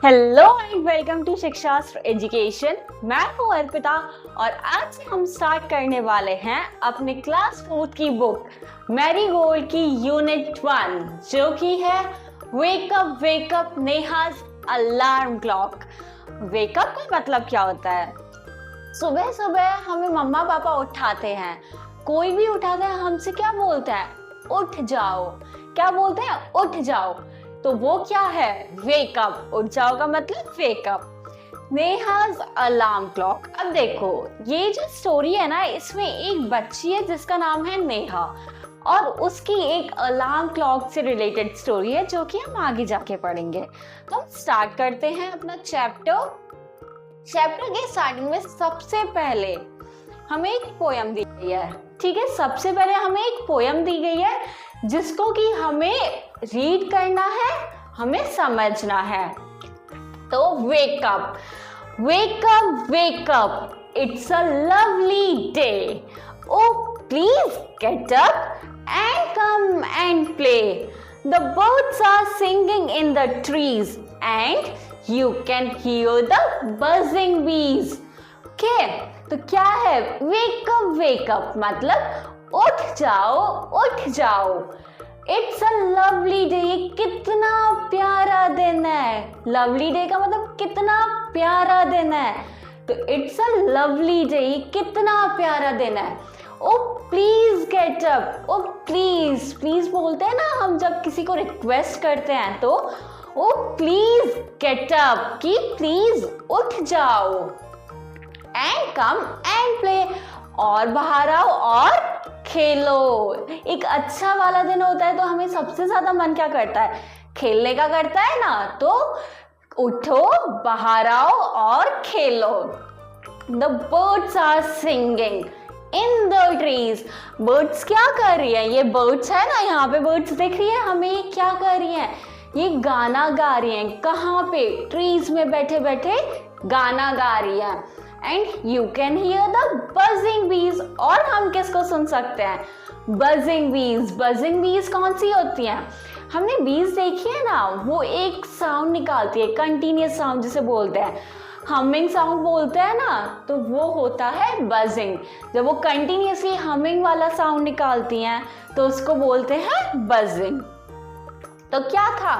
Hello and welcome to Shikshastra education. मैं हूँ अर्पिता और आज से हम स्टार्ट करने वाले हैं अपने क्लास 4 की बुक मैरीगोल्ड की यूनिट 1 जो कि है wake up Neha's alarm clock. Wake up का मतलब क्या होता है? सुबह सुबह हमें मम्मा पापा उठाते हैं, कोई भी उठाता है हमसे क्या बोलते हैं? उठ जाओ। क्या बोलते हैं? उठ जाओ। तो वो क्या है? वेकअप। उठ जाओ का मतलब वेकअप। Neha's alarm clock. अब देखो ये जो स्टोरी है ना, इसमें एक बच्ची है जिसका नाम है नेहा और उसकी एक अलार्म क्लॉक से रिलेटेड स्टोरी है जो कि हम आगे जाके पढ़ेंगे। तो हम स्टार्ट करते हैं अपना चैप्टर के स्टार्टिंग में सबसे पहले हमें एक पोयम दी गई है। ठीक है, सबसे पहले हमें एक पोयम दी गई है जिसको कि हमें रीड करना है, हमें समझना है। तो wake up wake up it's a lovely day, oh please get up and come and play, the birds are singing in the trees and you can hear the buzzing bees। Okay, तो क्या है वेकअप मतलब उठ जाओ। इट्स अ लवली डे, कितना प्यारा दिन है। लवली डे का मतलब कितना प्यारा दिन है। तो इट्स अ लवली डे, कितना प्यारा दिन है। Oh please get up, oh please बोलते हैं ना हम जब किसी को रिक्वेस्ट करते हैं तो ओ प्लीज गेट अप कि प्लीज उठ जाओ। एंड कम एंड प्ले, और बाहर आओ और खेलो। एक अच्छा वाला दिन होता है तो हमें सबसे ज्यादा मन क्या करता है? खेलने का करता है ना। तो उठो, बाहर आओ और खेलो। The birds are singing in the trees. Birds क्या कर रही है? ये बर्ड्स है ना, यहाँ पे बर्ड्स दिख रही है हमें। ये क्या कर रही है? ये गाना गा रही हैं। कहाँ पे? ट्रीज में बैठे बैठे गाना गा रही है। And you can hear the buzzing बीज, और हम किसको सुन सकते हैं? बजिंग बीज कौन सी होती हैं? हमने बीज देखी है ना, वो एक साउंड निकालती है, कंटिन्यूस साउंड जिसे बोलते हैं। हमिंग साउंड बोलते हैं ना, तो वो होता है बजिंग। जब वो कंटिन्यूसली हमिंग वाला साउंड निकालती हैं तो उसको बोलते हैं बजिंग। तो क्या था?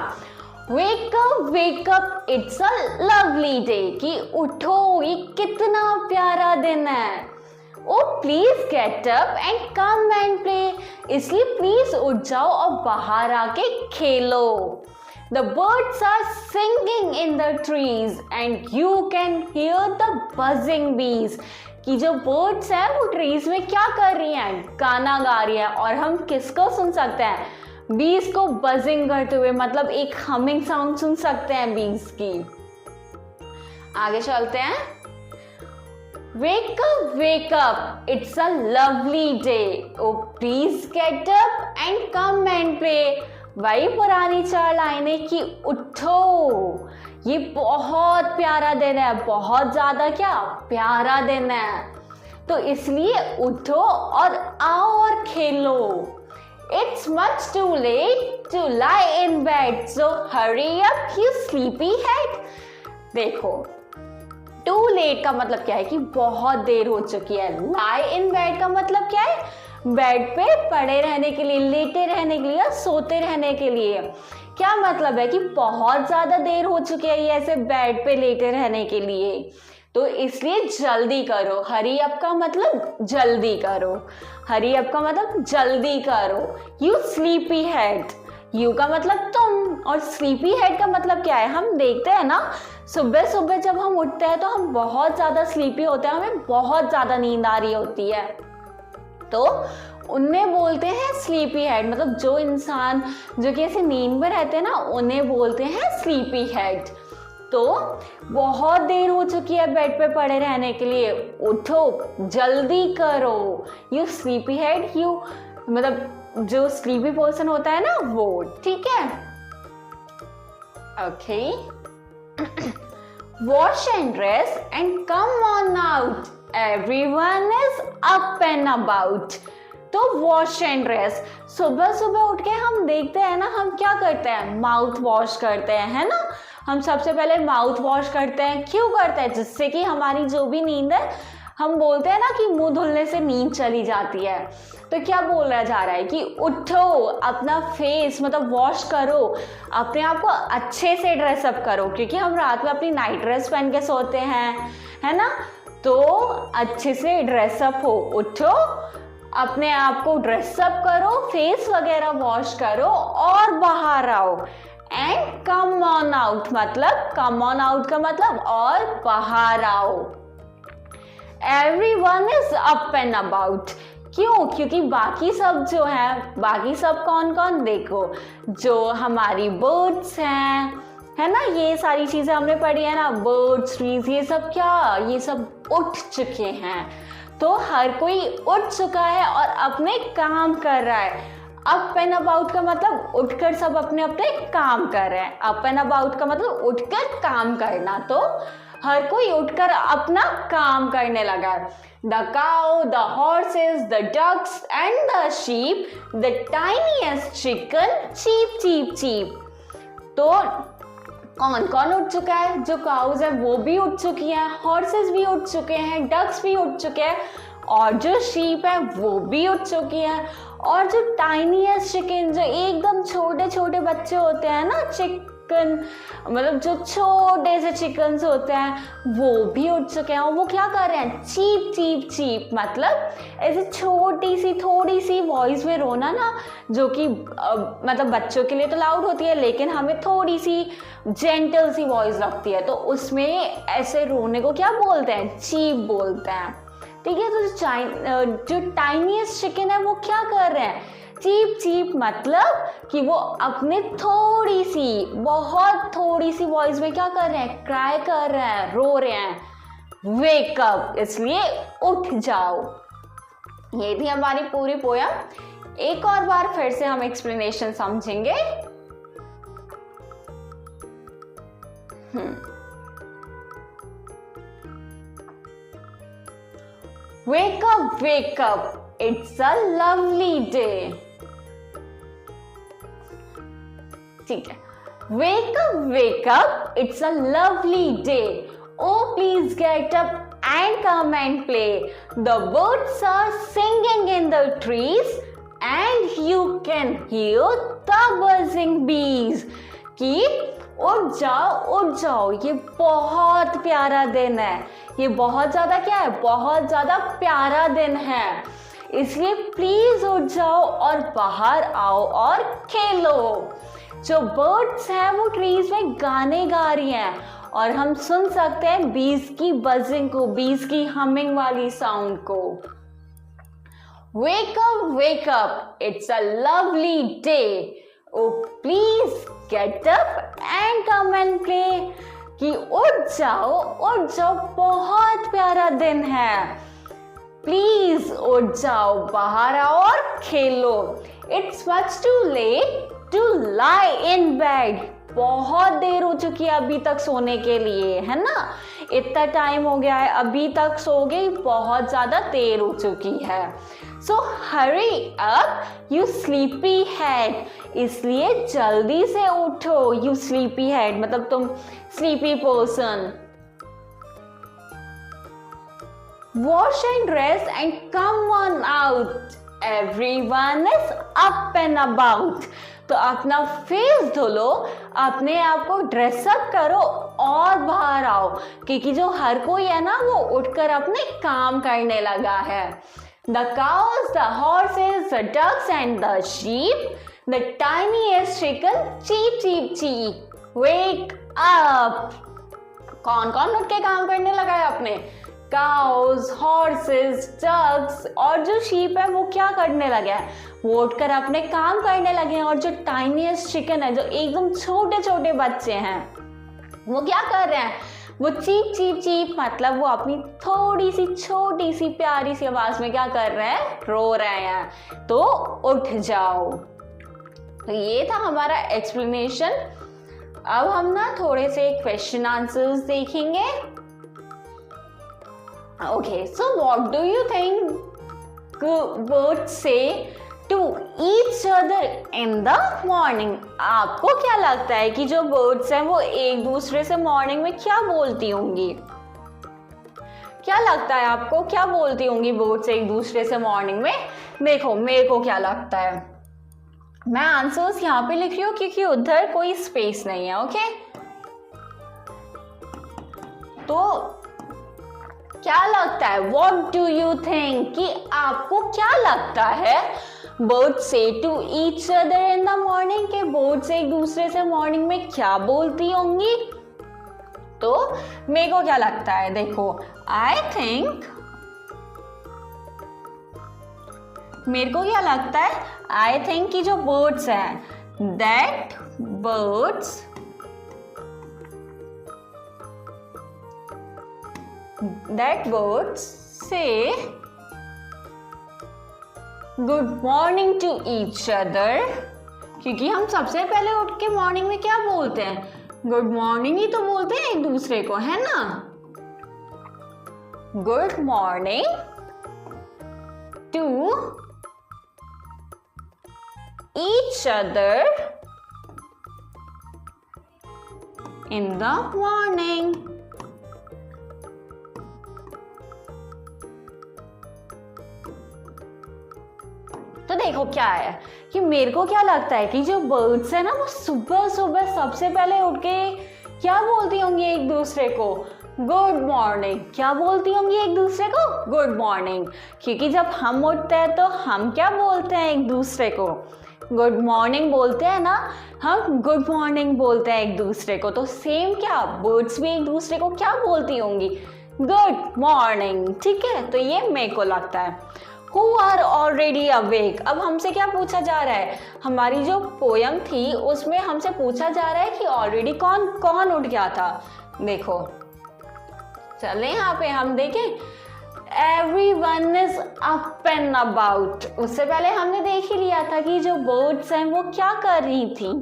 Wake up it's a lovely day कि उठो, ये कितना प्यारा दिन है। Oh please get up and come and play, इसलिए प्लीज उठ जाओ और बाहर आके खेलो। The birds are singing in the trees and you can hear the buzzing bees, कि जो बर्ड्स हैं वो ट्रीज में क्या कर रही हैं? गाना गा रही हैं। और हम किसको सुन सकते हैं? बीज को बजिंग करते हुए, मतलब एक हमिंग साउंड सुन सकते हैं बीज की। आगे चलते हैं। Wake up it's a lovely day, oh please get up and come and play. वही पुरानी 4 लाइनें कि उठो, ये बहुत प्यारा दिन है, बहुत ज्यादा क्या प्यारा दिन है, तो इसलिए उठो और आओ और खेलो। It's much too late to lie in bed, so hurry up, you sleepyhead। देखो, too late का मतलब क्या है कि बहुत देर हो चुकी है। lie in bed का मतलब क्या है? बेड पे पड़े रहने के लिए, लेटे रहने के लिए या सोते रहने के लिए। क्या मतलब है कि बहुत ज्यादा देर हो चुकी है ये ऐसे बेड पे लेटे रहने के लिए, तो इसलिए जल्दी करो। हरी अप का मतलब जल्दी करो। हरी अप का मतलब जल्दी करो। यू स्लीपी हेड, यू का मतलब तुम, और स्लीपी हेड का मतलब क्या है? हम देखते हैं ना सुबह सुबह जब हम उठते हैं तो हम बहुत ज्यादा स्लीपी होते हैं, हमें बहुत ज्यादा नींद आ रही होती है, तो उन्हें बोलते हैं स्लीपी हेड। मतलब जो इंसान जो कि ऐसे नींद में रहते हैं ना, उन्हें बोलते हैं स्लीपी हेड। तो बहुत देर हो चुकी है बेड पे पड़े रहने के लिए, उठो, जल्दी करो। यू स्लीपी हेड, यू मतलब जो स्लीपी पर्सन होता है ना वो। ठीक है, okay. Wash and dress and come on out, everyone is up and about. तो वॉश एंड ड्रेस, सुबह सुबह उठ के हम देखते हैं ना, हम क्या करते हैं? माउथ वॉश करते हैं, है ना। हम सबसे पहले माउथ वॉश करते हैं। क्यों करते हैं? जिससे कि हमारी जो भी नींद है, हम बोलते हैं ना कि मुंह धुलने से नींद चली जाती है। तो क्या बोला जा रहा है कि उठो, अपना फेस मतलब वॉश करो, अपने आप को अच्छे से ड्रेसअप करो, क्योंकि हम रात में अपनी नाइट ड्रेस पहन के सोते हैं, है ना। तो अच्छे से ड्रेसअप हो, उठो, अपने आप को ड्रेसअप करो, फेस वगैरह वॉश करो और बाहर आओ। एंड कम ऑन आउट, मतलब कम ऑन आउट का मतलब और बाहर आओ। Everyone is up and about। क्यों? क्योंकि बाकी सब जो है, बाकी सब कौन कौन, देखो जो हमारी बर्ड्स हैं, है ना, ये सारी चीजें हमने पढ़ी है ना, बर्ड्स, ट्रीज, ये सब क्या, ये सब उठ चुके हैं। तो हर कोई उठ चुका है और अपने काम कर रहा है। अप एंड अबाउट का मतलब उठकर सब अपने अपने काम कर रहे हैं। अप एंड अबाउट का मतलब उठकर काम करना। तो हर कोई उठकर अपना काम करने लगा। The cow, the horses, the ducks and the sheep, the tiniest chicken cheep cheep cheep. तो कौन कौन उठ चुका है? जो काउज है वो भी उठ चुकी हैं, हॉर्सेस भी उठ चुके हैं, डक्स भी उठ चुके हैं, और जो शीप है वो भी उठ चुकी है, और जो टाइनीएस्ट चिकन, जो एकदम छोटे छोटे बच्चे होते हैं ना, चिकन मतलब जो छोटे से चिकन्स होते हैं, वो भी उठ चुके हैं। और वो क्या कर रहे हैं? चीप चीप चीप, मतलब ऐसे छोटी सी थोड़ी सी वॉइस में रोना ना, जो कि मतलब बच्चों के लिए तो लाउड होती है, लेकिन हमें थोड़ी सी जेंटल सी वॉइस लगती है, तो उसमें ऐसे रोने को क्या बोलते हैं? चीप बोलते हैं। ठीक है। तो जो टाइनीएस्ट चिकन है वो क्या कर रहे हैं? चीप चीप, मतलब कि वो अपने थोड़ी सी, बहुत थोड़ी सी वॉइस में क्या कर रहे हैं? क्राई कर रहे हैं, रो रहे हैं। वेक अप, इसलिए उठ जाओ। ये थी हमारी पूरी पोयम। एक और बार फिर से हम एक्सप्लेनेशन समझेंगे। wake up, it's a lovely day। ठीक है। wake up, it's a lovely day। Oh, please get up and come and play। The birds are singing in the trees and you can hear the buzzing bees। कि उठ जाओ, ये बहुत प्यारा दिन है। ये बहुत ज्यादा क्या है? बहुत ज्यादा प्यारा दिन है, इसलिए प्लीज उठ जाओ और बाहर आओ और खेलो। जो बर्ड्स हैं वो ट्रीज में गाने गा रही हैं, और हम सुन सकते हैं बीज की बजिंग को, बीज की हमिंग वाली साउंड को। wake up, it's a lovely day। Oh, please get up and come and play। कि उठ जाओ, बहुत प्यारा दिन है, प्लीज उठ जाओ, बाहर आओ और खेलो। It's much too late to lie in bed। बहुत देर हो चुकी है अभी तक सोने के लिए, है ना, इतना टाइम हो गया है, अभी तक सो गई, बहुत ज्यादा देर हो चुकी है। So hurry up, you sleepy head। इसलिए जल्दी से उठो, you sleepy head मतलब तुम sleepy person। Wash and dress and come on out। Everyone is up and about। तो अपना फेस धुलो, अपने आप को ड्रेसअप करो और बाहर आओ, क्योंकि जो हर कोई है ना वो उठकर अपने काम करने लगा है। The cows, the horses, the ducks and the sheep, the tiniest chicken, cheep cheep cheep, wake up। कौन कौन उठ के काम करने लगा है अपने? काउस, हॉर्सेस, डक्स और जो शीप है वो क्या करने लगे हैं? वो उठकर अपने काम करने लगे हैं। और जो टाइनीएस्ट चिकन है, जो एकदम छोटे छोटे बच्चे हैं, वो क्या कर रहे हैं? वो चीप चीप चीप मतलब वो अपनी थोड़ी सी छोटी सी प्यारी सी आवाज में क्या कर रहे हैं? रो रहे हैं। तो उठ जाओ। तो ये था हमारा एक्सप्लेनेशन। अब हम ना थोड़े से क्वेश्चन आंसर्स देखेंगे। Okay, so what do you think birds say to each other in the morning. आपको क्या लगता है कि जो birds हैं वो एक दूसरे से मॉर्निंग में क्या बोलती होंगी? क्या लगता है आपको, क्या बोलती होंगी birds एक दूसरे से मॉर्निंग में? देखो मेरे को क्या लगता है, मैं आंसर्स यहाँ पे लिख रही हूँ क्योंकि उधर कोई स्पेस नहीं है. ओके, तो क्या लगता है, what do you think, कि आपको क्या लगता है birds say to each other in the morning, के birds एक दूसरे से मॉर्निंग में क्या बोलती होंगी? तो मेरे को क्या लगता है, देखो I think, मेरे को क्या लगता है, I think कि जो birds हैं, that birds say good morning to each other, क्योंकि हम सबसे पहले उठ के मॉर्निंग में क्या बोलते हैं, गुड मॉर्निंग ही तो बोलते हैं एक दूसरे को, है ना. Good morning to each other in the morning. तो देखो क्या है कि मेरे को क्या लगता है कि जो बर्ड्स है ना वो सुबह सुबह सबसे पहले उठ के क्या बोलती होंगी एक दूसरे को, गुड मॉर्निंग. क्या बोलती होंगी एक दूसरे को, गुड मॉर्निंग. क्योंकि जब हम उठते हैं तो हम क्या बोलते हैं एक दूसरे को, गुड मॉर्निंग बोलते हैं ना, हम गुड मॉर्निंग बोलते हैं एक दूसरे को. तो सेम क्या बर्ड्स भी एक दूसरे को क्या बोलती होंगी, गुड मॉर्निंग. ठीक है, तो ये मेरे को लगता है. Who are already awake, अब हमसे क्या पूछा जा रहा है, हमारी जो पोयम थी उसमें हमसे पूछा जा रहा है कि ऑलरेडी कौन कौन उठ गया था. देखो चले यहाँ पे हम देखें, everyone is up and about. उससे पहले हमने देख ही लिया था कि जो birds हैं वो क्या कर रही थी,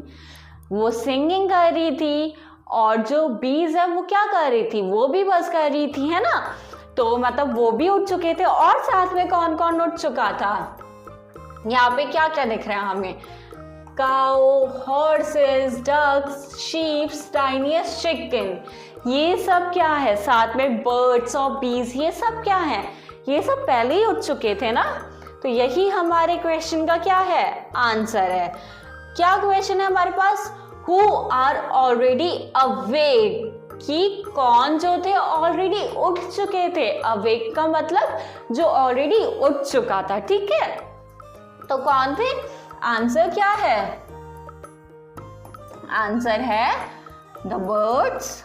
वो सिंगिंग कर रही थी, और जो bees है वो क्या कर रही थी, वो भी बस कर रही थी, है ना. तो मतलब वो भी उठ चुके थे, और साथ में कौन कौन उठ चुका था, यहाँ पे क्या क्या दिख रहा है हमें, cow, horses, ducks, sheeps, tiniest chicken, ये सब क्या है, साथ में बर्ड्स और बीज, ये सब क्या है, ये सब पहले ही उठ चुके थे ना. तो यही हमारे क्वेश्चन का क्या है, आंसर है. क्या क्वेश्चन है हमारे पास, हु आर ऑलरेडी अवेक, कि कौन जो थे ऑलरेडी उठ चुके थे. अवेक का मतलब जो ऑलरेडी उठ चुका था. ठीक है, तो कौन थे, आंसर क्या है, आंसर है the birds,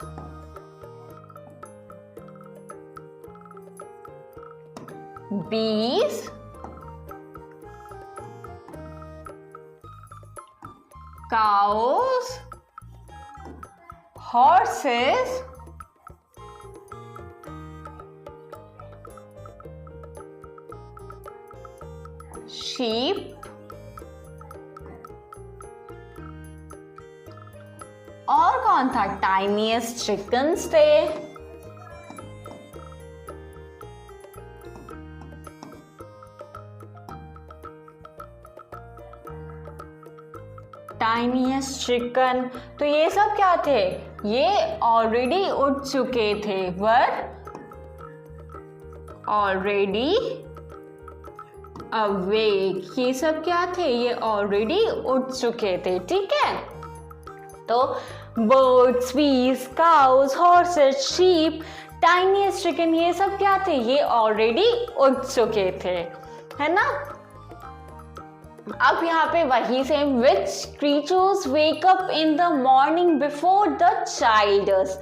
bees, cows, horses, sheep, और कौन था, टाइनीएस्ट चिकन्स थे. टाइनीएस्ट चिकन, तो ये सब क्या थे, ये ऑलरेडी उठ चुके थे, वर ऑलरेडी अवेक. ये सब क्या थे, ये ऑलरेडी उठ चुके थे. ठीक है, तो बर्ड्स, बीज, cows, horses, sheep, tiniest chicken, ये सब क्या थे, ये ऑलरेडी उठ चुके थे, है ना. अब यहाँ पे वही same, which creatures wake up in the morning before the childs,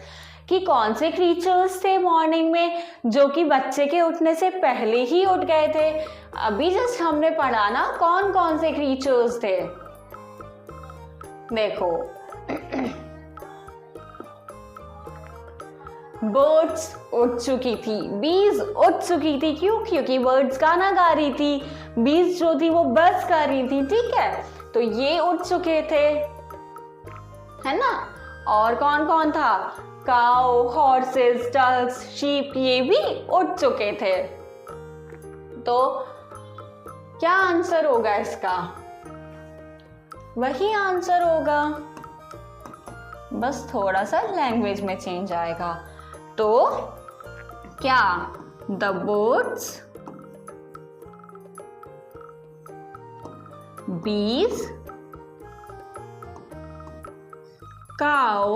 कि कौन से क्रीचर्स थे मॉर्निंग में जो कि बच्चे के उठने से पहले ही उठ गए थे. अभी जस्ट हमने पढ़ा ना कौन कौन से क्रीचर्स थे. देखो बर्ड्स उठ चुकी थी, बीज उठ चुकी थी, क्यों, क्योंकि बर्ड्स गाना गा रही थी, बीज जो थी वो बस कर रही थी. ठीक है, तो ये उठ चुके थे, है ना. और कौन कौन था, काउ, हॉर्सेस, डक्स, शीप, ये भी उठ चुके थे. तो क्या आंसर होगा इसका? वही आंसर होगा, बस थोड़ा सा लैंग्वेज में चेंज आएगा। तो क्या? The birds, bees, cow,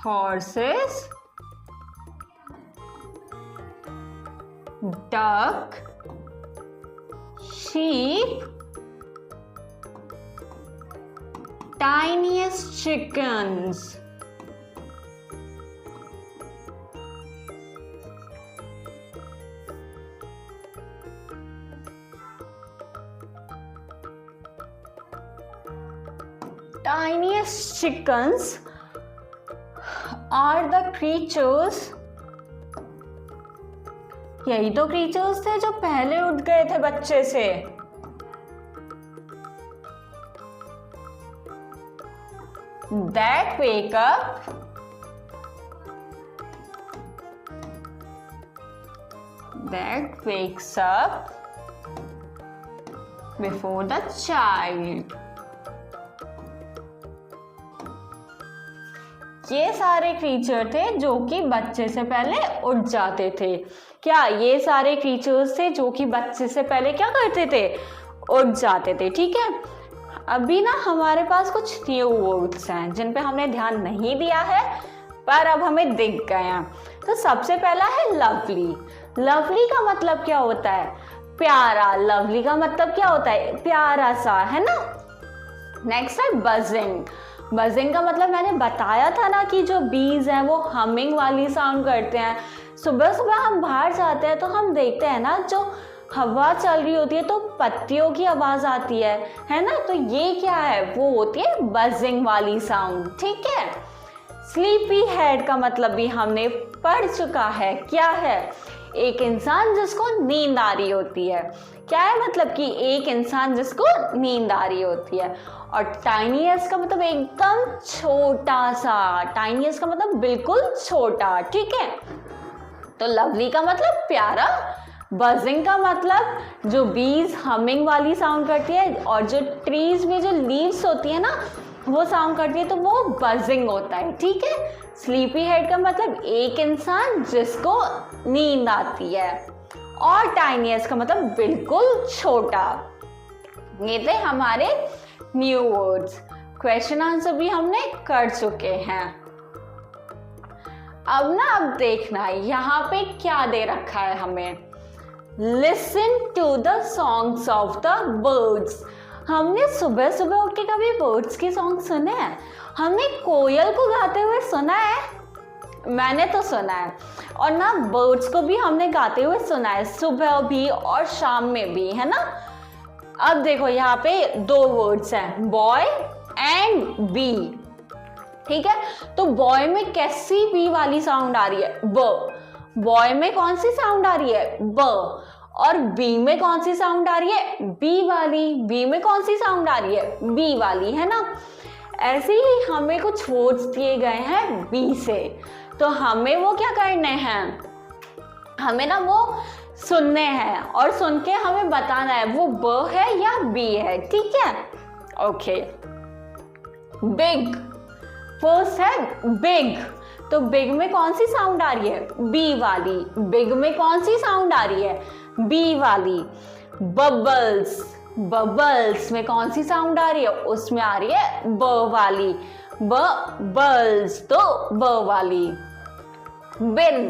horses, duck, sheep, tiniest chickens. Tiniest chickens are the creatures, यही तो creatures थे जो पहले उठ गए थे बच्चे से। That wake up that wakes up before the child. ये सारे क्रीचर थे जो कि बच्चे से पहले उठ जाते थे। क्या ये सारे क्रीचर्स थे जो कि बच्चे से पहले क्या करते थे? उठ जाते थे। ठीक है, अभी ना हमारे पास कुछ न्यू वर्ड्स हैं जिन पे हमने ध्यान नहीं दिया है पर अब हमें दिख गए हैं। तो सबसे पहला है लवली। लवली का मतलब क्या होता है? प्यारा। लवली का मतलब क्या होता है? प्यारा सा, है ना। नेक्स्ट है बजिंग। बजिंग का मतलब मैंने बताया था ना कि जो बीज हैं वो हमिंग वाली साउंड करते हैं। सुबह सुबह हम बाहर जाते हैं तो हम देखते हैं ना, जो हवा चल रही होती है तो पत्तियों की आवाज आती है ना। तो ये क्या है? वो होती है बजिंग वाली साउंड। ठीक है। स्लीपी हेड का मतलब भी हमने पढ़ चुका है। क्या है? एक इंसान जिसको नींद आ रही होती है। क्या है मतलब कि एक इंसान जिसको नींद आ रही होती है। और टाइनीएस्ट का मतलब एकदम छोटा सा। टाइनीएस्ट का मतलब बिल्कुल छोटा। ठीक है। तो लवली का मतलब प्यारा, बजिंग का मतलब जो बीज हमिंग वाली साउंड करती है, और जो ट्रीज में जो लीव्स होती है ना वो साउंड करती है तो वो बजिंग होता है। ठीक है। स्लीपी हेड का मतलब एक इंसान जिसको नींद आती है, और टाइनीएस्ट का मतलब बिल्कुल छोटा। ये थे हमारे न्यू वर्ड्स। क्वेश्चन आंसर भी हमने कर चुके हैं। अब देखना यहाँ पे क्या दे रखा है हमें। Listen to the songs of the birds. हमने सुबह सुबह उठ के कभी बर्ड्स के सॉन्ग सुने हैं? हमने कोयल को गाते हुए सुना है? मैंने तो सुना है। और ना बर्ड्स को भी हमने गाते हुए सुना है, सुबह भी और शाम में भी, है ना। अब देखो यहाँ पे दो वर्ड्स हैं, बॉय एंड बी। ठीक है। तो बॉय में कैसी बी वाली साउंड आ रही है? ब। बॉय में कौन सी साउंड आ रही है? ब। और बी में कौन सी साउंड आ रही है? बी वाली। बी में कौन सी साउंड आ रही है? बी वाली, है ना। ऐसे ही हमें कुछ वर्ड्स दिए गए हैं बी से, तो हमें वो क्या करने हैं? हमें ना वो सुनने हैं और सुन के हमें बताना है वो ब है या बी है। ठीक है। ओके। बिग। फर्स्ट है बिग। तो बिग में कौन सी साउंड आ रही है? बी वाली। बिग में कौन सी साउंड आ रही है? बी वाली। बबल्स। बबल्स में कौन सी साउंड आ रही है? उसमें आ रही है ब वाली। बल्स, तो ब वाली। बिन।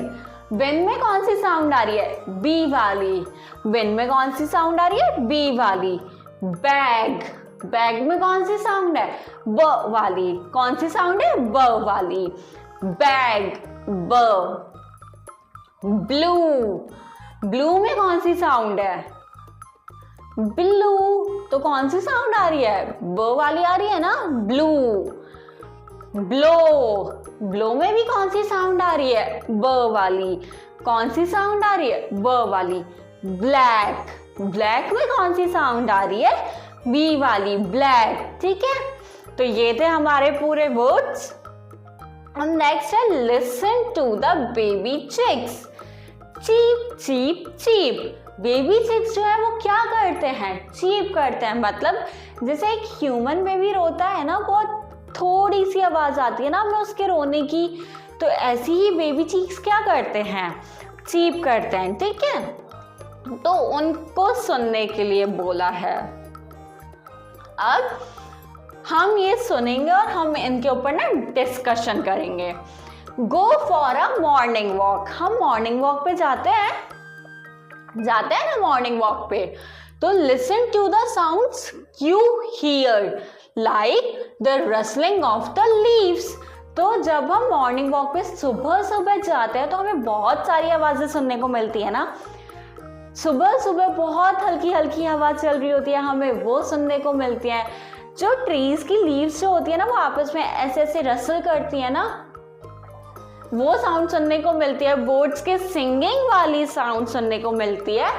बिन में कौन सी साउंड आ रही है? बी वाली। बिन में कौन सी साउंड आ रही है? बी वाली। बैग। बैग में कौन सी साउंड है? ब वाली। कौन सी साउंड है? ब वाली। बैग, ब। ब्लू। ब्लू में कौन सी साउंड है? ब्लू। तो कौन सी साउंड आ रही है? ब वाली आ रही है ना, ब्लू। ब्लो। ब्लो में भी कौन सी साउंड आ रही है? ब वाली। कौन सी साउंड आ रही है? ब वाली। ब्लैक। ब्लैक में कौन सी साउंड आ रही है? बी वाली, ब्लैक। ठीक है। तो ये थे हमारे पूरे वर्ड्स। अब नेक्स्ट है listen to the baby chicks. Cheep cheep cheep. Baby chicks जो है वो क्या करते हैं, चीप करते हैं। मतलब जैसे एक ह्यूमन बेबी रोता है ना, बहुत थोड़ी सी आवाज आती है ना हमें उसके रोने की, तो ऐसी ही बेबी चिक्स क्या करते हैं, चीप करते हैं। ठीक है, तो उनको सुनने के लिए बोला है। अब हम ये सुनेंगे और हम इनके ऊपर ना डिस्कशन करेंगे। Go for a morning walk. हम मॉर्निंग वॉक पे जाते हैं ना मॉर्निंग वॉक पे, तो listen to the sounds you hear like the rustling of the leaves. तो जब हम मॉर्निंग वॉक पे सुबह सुबह जाते हैं तो हमें बहुत सारी आवाजें सुनने को मिलती है ना। सुबह सुबह बहुत हल्की हल्की हवा चल रही होती है, हमें वो सुनने को मिलती है। जो ट्रीज की लीव्स जो होती है ना, वो आपस में ऐसे ऐसे रसल करती है ना, वो साउंड सुनने को मिलती है। बर्ड्स के सिंगिंग वाली साउंड सुनने को मिलती है,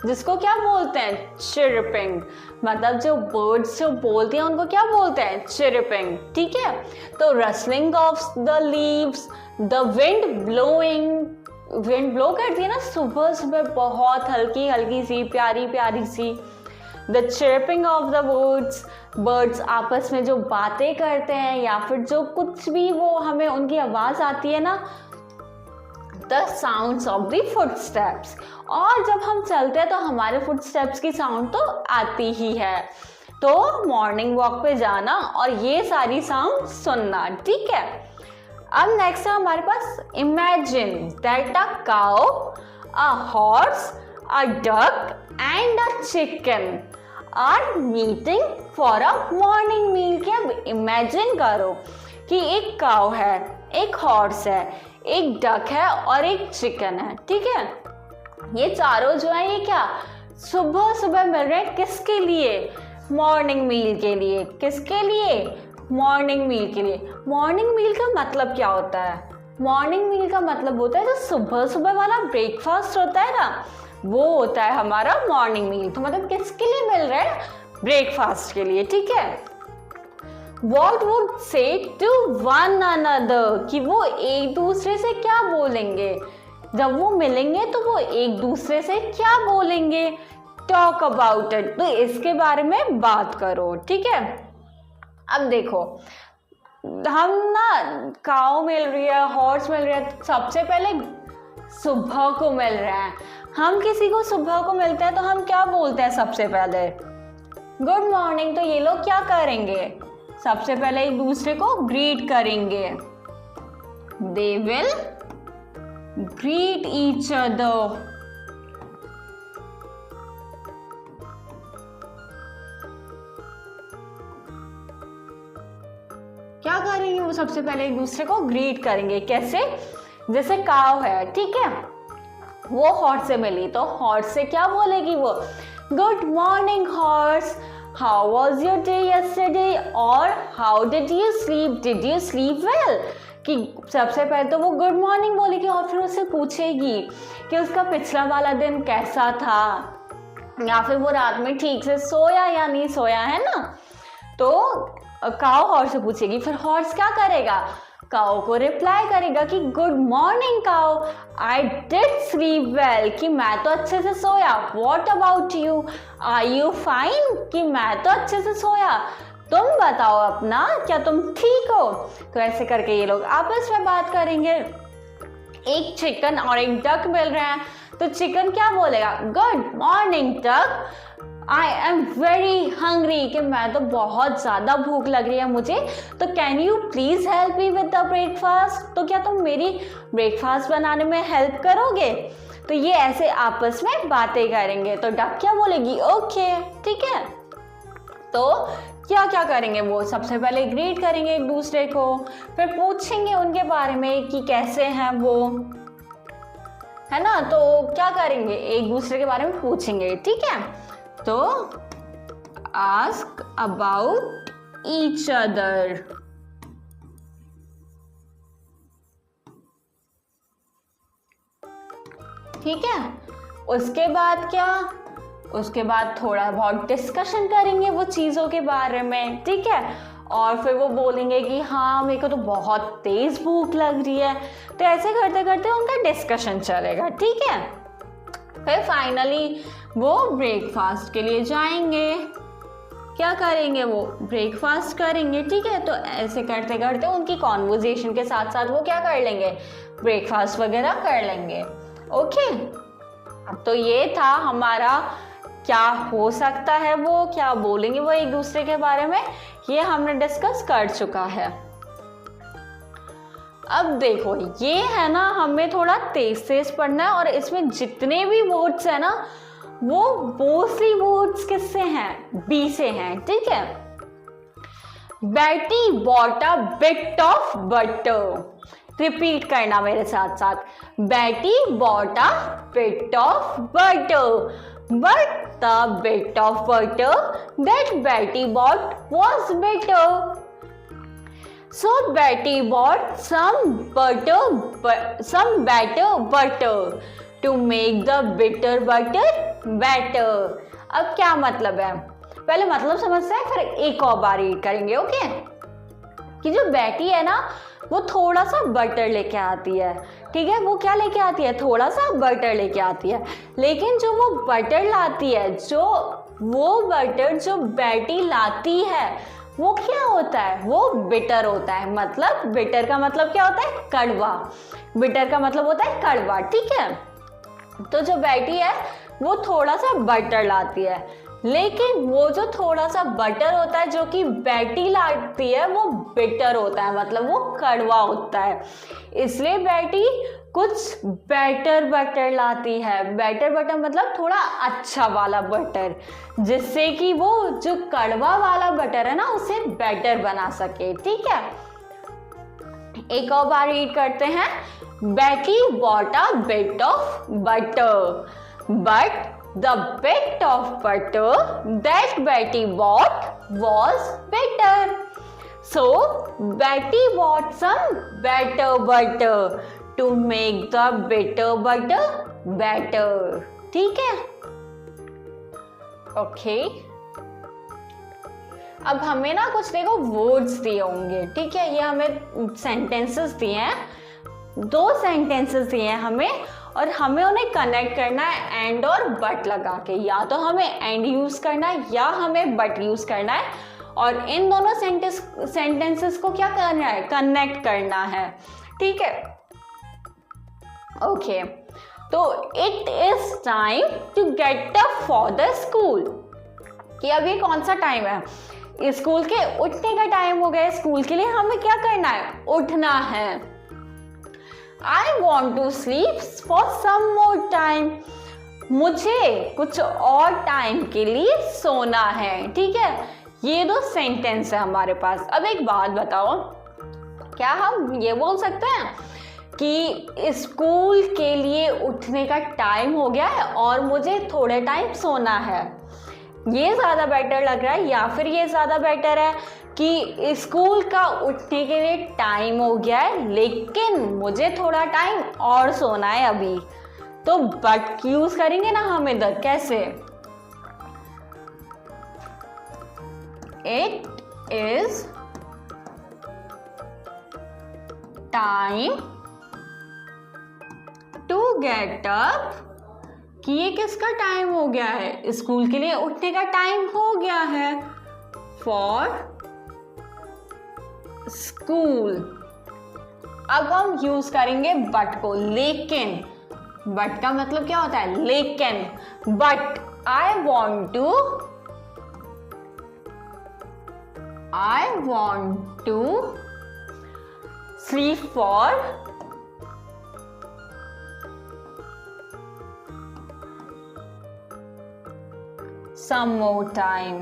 जिसको क्या बोलते हैं, चिरपिंग। मतलब जो बर्ड्स जो बोलती हैं उनको क्या बोलते हैं, चिरपिंग। ठीक है, तो rustling of the leaves, the wind blowing, wind blow करती है ना सुबह सुबह, बहुत हल्की हल्की सी प्यारी प्यारी सी। The chirping of the birds, birds आपस में जो बातें करते हैं या फिर जो कुछ भी वो हमें उनकी आवाज आती है ना। The sounds of the footsteps, और जब हम चलते हैं तो हमारे फुटस्टेप्स की साउंड तो आती ही है। तो मॉर्निंग वॉक पे जाना और ये सारी साउंड सुनना। ठीक है, अब नेक्स्ट है हमारे पास imagine that a cow, a horse, a duck and a chicken are meeting for a morning meal. कि अब इमेजिन करो कि एक काउ है, एक हॉर्स है, एक डक है और एक चिकन है। ठीक है, ये चारों जो है ये क्या सुबह सुबह मिल रहे हैं, किसके लिए, मॉर्निंग मील के लिए। किसके लिए, मॉर्निंग मील के लिए। मॉर्निंग मील का मतलब क्या होता है, मॉर्निंग मील का मतलब होता है जो सुबह सुबह वाला ब्रेकफास्ट होता है ना, वो होता है हमारा मॉर्निंग मील। तो मतलब किसके लिए मिल रहा है, ब्रेकफास्ट के लिए। ठीक है, What would say to one another, कि वो एक दूसरे से क्या बोलेंगे, जब वो मिलेंगे तो वो एक दूसरे से क्या बोलेंगे, टॉक अबाउट इट, तो इसके बारे में बात करो। ठीक है, अब देखो हम ना काऊ मिल रही है, हॉर्स मिल रहा है, सबसे पहले सुबह को मिल रहा है। हम किसी को सुबह को मिलते हैं तो हम क्या बोलते हैं, सबसे पहले गुड मॉर्निंग। तो ये लोग क्या करेंगे, सबसे पहले एक दूसरे को ग्रीट करेंगे, they will greet each other. क्या करेंगे वो, सबसे पहले एक दूसरे को ग्रीट करेंगे। कैसे, जैसे काव है, ठीक है, वो हॉर्स से मिली तो हॉर्स से क्या बोलेगी वो, good morning horse, how was your day yesterday, और how did you sleep well. कि सबसे पहले तो वो गुड मॉर्निंग बोलेगी और फिर उससे पूछेगी कि उसका पिछला वाला दिन कैसा था, या फिर वो रात में ठीक से सोया या नहीं सोया, है ना। तो काऊ हॉर्स से पूछेगी, फिर हॉर्स क्या करेगा, काऊ को रिप्लाई करेगा कि good morning cow, I did sleep well, कि मैं तो अच्छे से सोया, what about you, are you fine, कि मैं तो अच्छे से सोया, तुम बताओ अपना, क्या तुम ठीक हो। तो ऐसे करके ये लोग आपस में बात करेंगे। एक चिकन और एक डक मिल रहे हैं तो चिकन क्या बोलेगा, good morning duck, I am very hungry, कि मैं तो बहुत ज़्यादा भूख लग रही है मुझे, तो can you please help me with the breakfast, तो क्या तुम मेरी ब्रेकफास्ट बनाने में हेल्प करोगे। तो ये ऐसे आपस में बातें करेंगे। तो डक क्या बोलेगी, ओके, ठीक है। तो क्या क्या करेंगे वो, सबसे पहले ग्रीट करेंगे एक दूसरे को, फिर पूछेंगे उनके बारे में कि कैसे हैं वो, है ना। तो क्या करेंगे, एक दूसरे के बारे में पूछेंगे, ठीक है। तो आस्क अबाउट ईच अदर, ठीक है। उसके बाद क्या, उसके बाद थोड़ा बहुत डिस्कशन करेंगे वो चीज़ों के बारे में, ठीक है। और फिर वो बोलेंगे कि हाँ मेरे को तो बहुत तेज़ भूख लग रही है, तो ऐसे करते करते उनका डिस्कशन चलेगा, ठीक है। फिर फाइनली वो ब्रेकफास्ट के लिए जाएंगे। क्या करेंगे? वो ब्रेकफास्ट करेंगे, ठीक है। तो ऐसे करते करते उनकी कॉन्वर्जेशन के साथ साथ वो क्या कर लेंगे? ब्रेकफास्ट वगैरह कर लेंगे। ओके, अब तो ये था हमारा क्या हो सकता है, वो क्या बोलेंगे वो एक दूसरे के बारे में, ये हमने डिस्कस कर चुका है। अब देखो ये है ना, हमें थोड़ा तेज तेज पढ़ना है और इसमें जितने भी वर्ड्स है ना वो मोस्टली वर्ड्स किससे हैं? बी से हैं, ठीक है। Betty bought a bit of butter. Repeat करना मेरे साथ साथ। Betty bought a bit of butter, but the bit of butter that Betty bought was bitter. So Betty bought some better butter to make the bitter butter better. अब क्या मतलब है? पहले मतलब समझते हैं, फिर एक और बार रीड करेंगे। ओके, कि जो बैटी है ना वो थोड़ा सा बटर लेके आती है, ठीक है। वो क्या लेके आती है? थोड़ा सा बटर लेके आती है। लेकिन जो वो बटर लाती है, वो बटर जो बैटी लाती है वो क्या होता है? वो बिटर होता है। मतलब बिटर का मतलब क्या होता है? कड़वा। बिटर का मतलब होता है कड़वा, ठीक है। तो जो बैटी है वो थोड़ा सा बटर लाती है, लेकिन वो जो थोड़ा सा बटर होता है जो कि बैटी लाती है वो बिटर होता है, मतलब वो कड़वा होता है। इसलिए बैटी कुछ बेटर बटर लाती है। बेटर बटर मतलब थोड़ा अच्छा वाला बटर, जिससे कि वो जो कड़वा वाला बटर है ना उसे बेटर बना सके, ठीक है। एक और बार रीड करते हैं। Betty bought a bit of butter, but the bit of butter that Betty bought was bitter. So Betty bought some better butter to make the bitter butter better. ठीक है? ओके, अब हमें ना कुछ देखो वर्ड्स दिए होंगे, ठीक है। ये हमें सेंटेंसेस दिए हैं, 2 सेंटेंसेस दिए हैं हमें, और हमें उन्हें कनेक्ट करना है एंड और बट लगा के। या तो हमें एंड यूज करना है या हमें बट यूज करना है, और इन दोनों सेंटेंसेस को क्या करना है? कनेक्ट करना है, ठीक है। ओके, तो it is time to get up for the school. कि अब ये कौन सा टाइम है? स्कूल के उठने का टाइम हो गया। स्कूल के लिए हमें क्या करना है? उठना है। I want to sleep for some more time. मुझे कुछ और टाइम के लिए सोना है, ठीक है। ये 2 सेंटेंस है हमारे पास। अब एक बात बताओ, क्या हम ये बोल सकते हैं कि स्कूल के लिए उठने का टाइम हो गया है और मुझे थोड़े टाइम सोना है? ये ज़्यादा बेटर लग रहा है या फिर ये ज़्यादा बेटर है कि स्कूल का उठने के लिए टाइम हो गया है लेकिन मुझे थोड़ा टाइम और सोना है अभी? तो बट यूज करेंगे ना हम इधर। कैसे? It is time to get up, कि ये किसका टाइम हो गया है? स्कूल के लिए उठने का टाइम हो गया है। For school. अब हम यूज करेंगे बट को, लेकिन। बट का मतलब क्या होता है? लेकिन। But I want to sleep for some more time.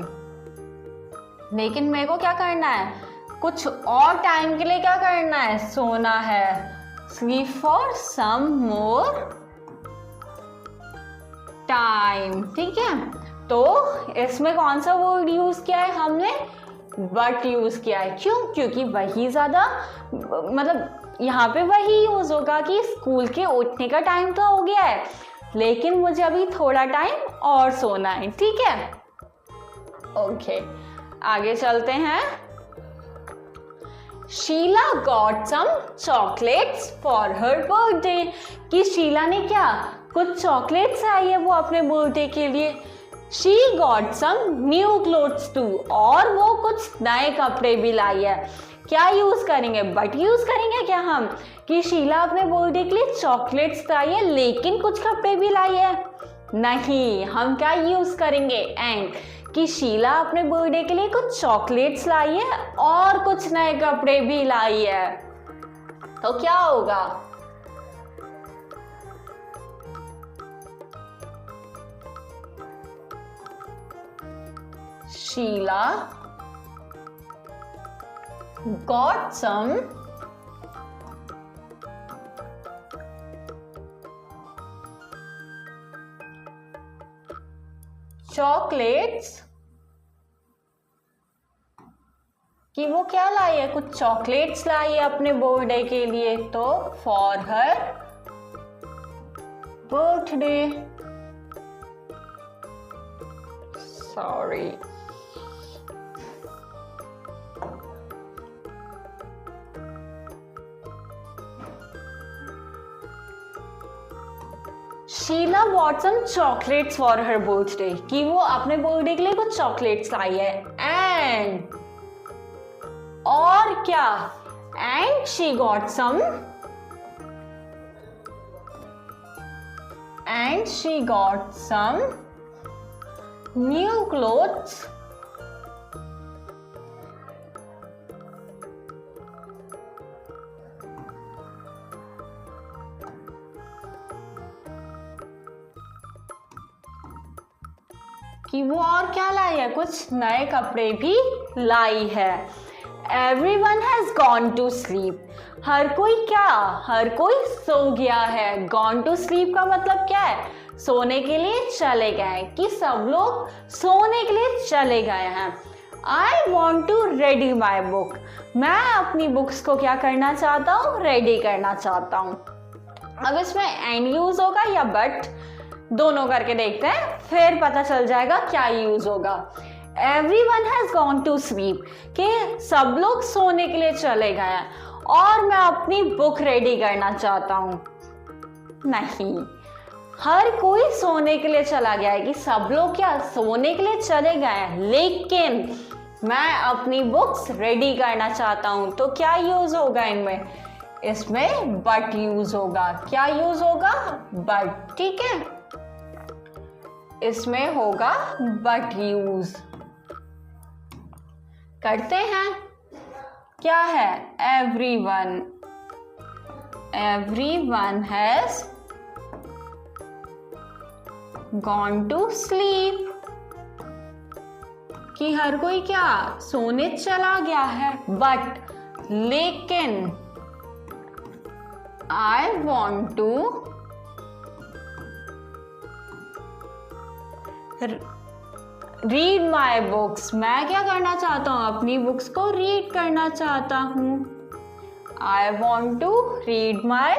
लेकिन मेरे को क्या करना है? कुछ और टाइम के लिए क्या करना है? सोना है। Sleep for some more time, ठीक है। तो इसमें कौन सा वर्ड यूज किया है हमने? बट यूज किया है। क्यों? क्योंकि वही ज्यादा, मतलब यहाँ पे वही यूज होगा कि स्कूल के उठने का टाइम तो हो गया है लेकिन मुझे अभी थोड़ा टाइम और सोना है, ठीक है। ओके, आगे चलते हैं। Sheela got some chocolates for her birthday. कि शीला ने क्या? कुछ चॉकलेट्स लाई है वो अपने बर्थडे के लिए। She got some new clothes too, और वो कुछ नए कपड़े भी लाई है। क्या यूज करेंगे, बट यूज करेंगे क्या हम, कि शीला अपने बर्थडे के लिए चॉकलेट्स लाई है लेकिन कुछ कपड़े भी लाई है। नहीं, हम क्या यूज करेंगे, एंड, कि शीला अपने बर्थडे के लिए कुछ चॉकलेट्स लाई है और कुछ नए कपड़े भी लाई है। तो क्या होगा, शीला got some chocolates, कि वो क्या लाई है, कुछ चॉकलेट्स लाई है अपने बर्थडे के लिए। तो for her birthday, sorry, Sheela bought some chocolates for her birthday, कि वो अपने बर्थडे के लिए कुछ चॉकलेट्स लाई है। एंड, और क्या, and she got some, and she got some new clothes कि वो और क्या लाई है, कुछ नए कपड़े भी लाई है। Everyone has gone to sleep, हर कोई क्या, हर कोई सो गया है। Gone to sleep का मतलब क्या है, सोने के लिए चले गए, कि सब लोग सोने के लिए चले गए हैं। I want to ready my book, मैं अपनी बुक्स को क्या करना चाहता हूँ, रेडी करना चाहता हूँ। अब इसमें एंड यूज होगा या बट, दोनों करके देखते हैं, फिर पता चल जाएगा क्या यूज होगा। Everyone has gone to sleep, कि सब लोग सोने के लिए चले गए हैं और मैं अपनी बुक रेडी करना चाहता हूँ। नहीं, हर कोई सोने के लिए चला गया है, कि सब लोग क्या सोने के लिए चले गए हैं, लेकिन मैं अपनी बुक्स रेडी करना चाहता हूँ। तो क्या यूज होगा इनमें, इसमें बट यूज होगा। क्या यूज होगा, बट, ठीक है, इसमें होगा बट यूज। करते हैं, क्या है, everyone, everyone has gone to sleep, कि हर कोई क्या सोने चला गया है, बट, लेकिन, I want to read my books, मैं क्या करना चाहता हूँ, अपनी बुक्स को रीड करना चाहता हूँ। I want to read my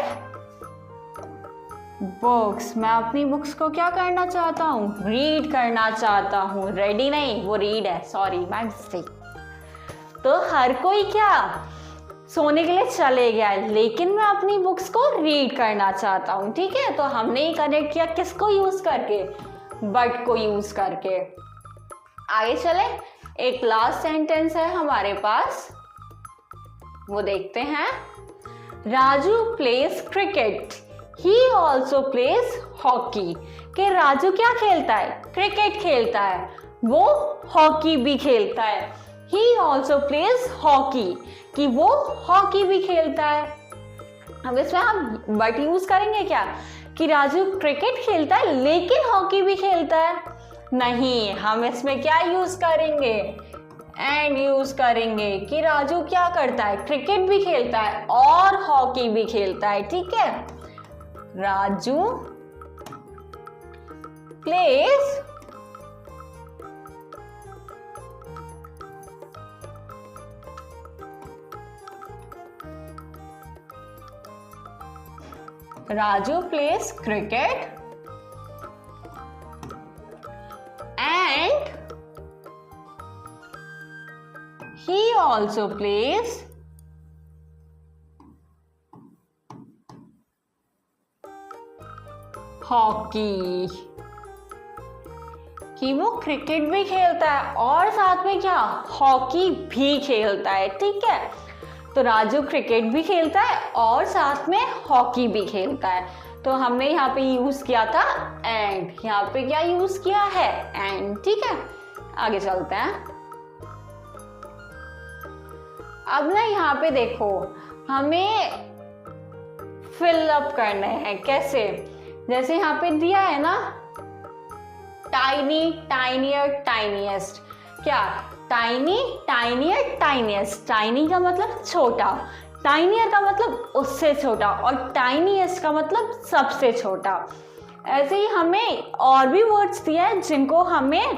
books, मैं अपनी बुक्स को क्या करना चाहता हूँ, रीड करना चाहता हूँ। रेडी नहीं, वो रीड है, सॉरी, माय मिस्टेक। तो हर कोई क्या सोने के लिए चले गया है, लेकिन मैं अपनी बुक्स को रीड करना चाहता हूँ। ठीक है, तो हमने कनेक्ट किया किसको यूज करके, बट को यूज करके। आगे चले, एक लास्ट सेंटेंस है हमारे पास, वो देखते हैं। Raju place cricket, he also place hockey, कि राजू क्या खेलता है, क्रिकेट खेलता है, वो हॉकी भी खेलता है। ही ऑल्सो प्लेस हॉकी, कि वो हॉकी भी खेलता है। अब इसमें हम बट यूज करेंगे क्या, कि राजू क्रिकेट खेलता है लेकिन हॉकी भी खेलता है। नहीं, हम इसमें क्या यूज करेंगे, एंड यूज करेंगे, कि राजू क्या करता है, क्रिकेट भी खेलता है और हॉकी भी खेलता है। ठीक है, Raju place Raju plays cricket and he also plays hockey, कि वो क्रिकेट भी खेलता है और साथ में क्या, हॉकी भी खेलता है। ठीक है, तो राजू क्रिकेट भी खेलता है और साथ में हॉकी भी खेलता है। तो हमने यहाँ पे यूज किया था एंड, यहाँ पे क्या यूज किया है, एंड। ठीक है, आगे चलते हैं। अब ना यहाँ पे देखो, हमें फिल अप करने हैं। कैसे, जैसे यहाँ पे दिया है ना, टाइनी, टाइनियर, टाइनीएस्ट। क्या, टाइनी, टाइनियर, टाइनीएस्ट। टाइनी का मतलब छोटा, टाइनियर का मतलब उससे छोटा, और टाइनीएस्ट का मतलब सबसे छोटा। ऐसे ही हमें और भी वर्ड्स दिए हैं जिनको हमें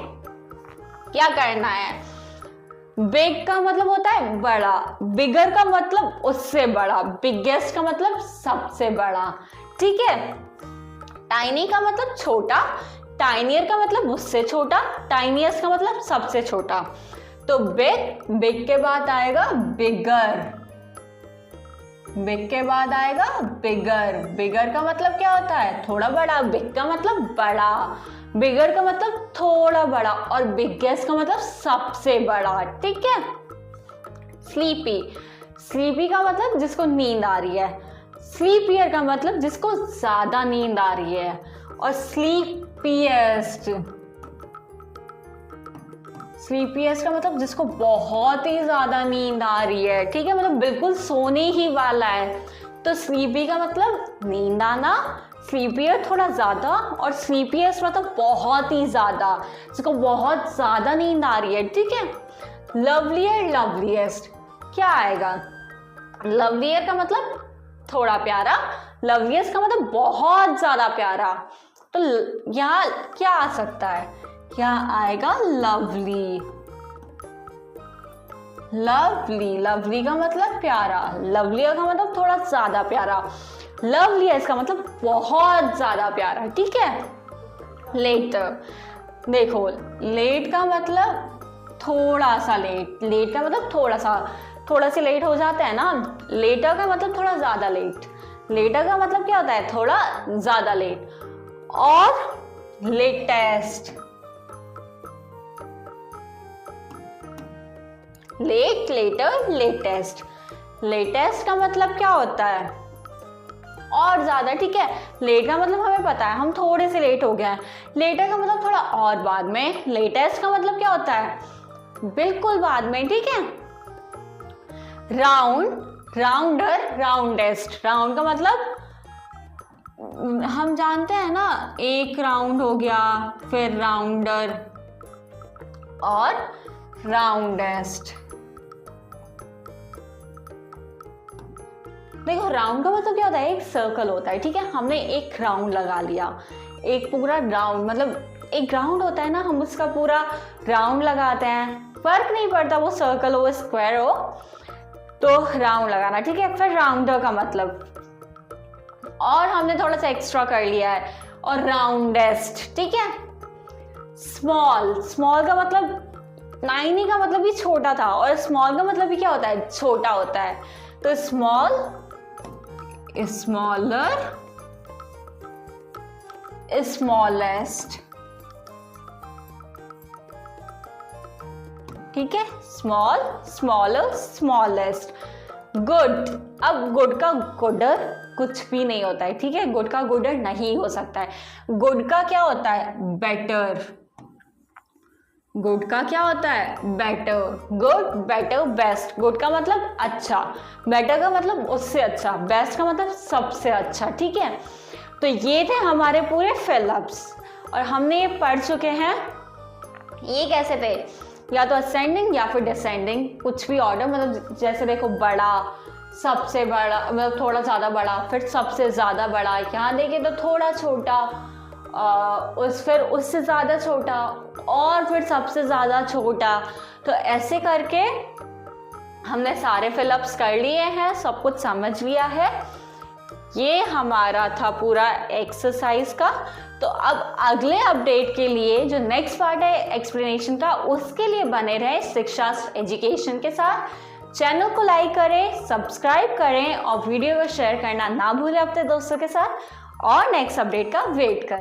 क्या करना है। बिग का मतलब होता है बड़ा, बिगर का मतलब उससे बड़ा, बिगेस्ट का मतलब सबसे बड़ा। ठीक है, टाइनी का मतलब छोटा, टाइनियर का मतलब उससे छोटा, टाइनीएस्ट का मतलब सबसे छोटा। तो बिग, बिग के बाद आएगा बिगर, बिग के बाद आएगा बिगर। बिगर का मतलब क्या होता है, थोड़ा बड़ा। बिग का मतलब बड़ा, बिगर का मतलब थोड़ा बड़ा, और बिगेस्ट का मतलब सबसे बड़ा। ठीक है, स्लीपी, स्लीपी का मतलब जिसको नींद आ रही है। स्लीपियर का मतलब जिसको ज्यादा नींद आ रही है। और स्लीपिएस्ट, स्लीपिएस्ट का मतलब जिसको बहुत ही ज्यादा नींद आ रही है। ठीक है, मतलब बिल्कुल सोने ही वाला है। तो स्लीपी का मतलब नींद आना, स्लीपियर थोड़ा ज्यादा, और स्लीपिएस्ट मतलब बहुत ही ज्यादा, जिसको बहुत ज्यादा नींद आ रही है। ठीक है, लवलियर, लवलीएस्ट। क्या आएगा, लवलियर का मतलब थोड़ा प्यारा, लवलीएस्ट का मतलब बहुत ज्यादा प्यारा। तो यहाँ क्या आ सकता है, यहाँ आएगा लवली, लवली। लवली का मतलब प्यारा, लवलियर का मतलब थोड़ा ज्यादा प्यारा, लवलीएस्ट का मतलब बहुत ज्यादा प्यारा। ठीक है, लेटर, देखो लेट का मतलब थोड़ा सा लेट, लेट का मतलब थोड़ा सा लेट हो जाता है ना। लेटर का मतलब थोड़ा ज्यादा लेट, लेटर का मतलब क्या होता है, थोड़ा ज्यादा लेट। और latest, late, letter, latest. Latest का मतलब क्या होता है, और ज्यादा। ठीक है, लेट का मतलब हमें पता है, हम थोड़े से लेट हो गए हैं। लेटर का मतलब थोड़ा और बाद में। लेटेस्ट का मतलब क्या होता है, बिल्कुल बाद में। ठीक है, राउंड, राउंडर, राउंडेस्ट। राउंड का मतलब हम जानते हैं ना, एक राउंड हो गया, फिर राउंडर और राउंडेस्ट। देखो राउंड का मतलब क्या होता है, एक सर्कल होता है। ठीक है, हमने एक राउंड लगा लिया, एक पूरा राउंड, मतलब एक राउंड होता है ना, हम उसका पूरा राउंड लगाते हैं। फर्क नहीं पड़ता वो सर्कल हो, स्क्वायर हो, तो राउंड लगाना। ठीक है, फिर राउंडर का मतलब, और हमने थोड़ा सा एक्स्ट्रा कर लिया है, और राउंडेस्ट। ठीक है, स्मॉल, स्मॉल का मतलब नाइनी का मतलब भी छोटा था, और स्मॉल का मतलब भी क्या होता है, छोटा होता है। तो स्मॉल, स्मॉलर, स्मॉलेस्ट। ठीक है, स्मॉल, स्मॉलर, स्मॉलेस्ट। गुड, अब गुड का गुडर कुछ भी नहीं होता है। ठीक है, गुड का गुडर नहीं हो सकता है। गुड का क्या होता है, बेटर। गुड का क्या होता है, better. Good, better, best. Good का मतलब अच्छा, बेटर का मतलब उससे अच्छा, बेस्ट का मतलब सबसे अच्छा। ठीक है, तो ये थे हमारे पूरे फिलअप्स, और हमने ये पढ़ चुके हैं। ये कैसे थे, या तो असेंडिंग या फिर डिसेंडिंग, कुछ भी ऑर्डर। मतलब जैसे देखो, बड़ा, सबसे बड़ा, मतलब थोड़ा ज़्यादा बड़ा, फिर सबसे ज़्यादा बड़ा। यहाँ देखिए तो थोड़ा छोटा, फिर उससे ज़्यादा छोटा, और फिर सबसे ज़्यादा छोटा। तो ऐसे करके हमने सारे फिलअप्स कर लिए हैं, सब कुछ समझ लिया है। ये हमारा था पूरा एक्सरसाइज का। तो अब अगले अपडेट के लिए जो नेक्स्ट पार्ट है एक्सप्लेनेशन का, उसके लिए बने रहे शिक्षा एजुकेशन के साथ। चैनल को लाइक करें, सब्सक्राइब करें, और वीडियो को शेयर करना ना भूलें अपने दोस्तों के साथ। और नेक्स्ट अपडेट का वेट करें।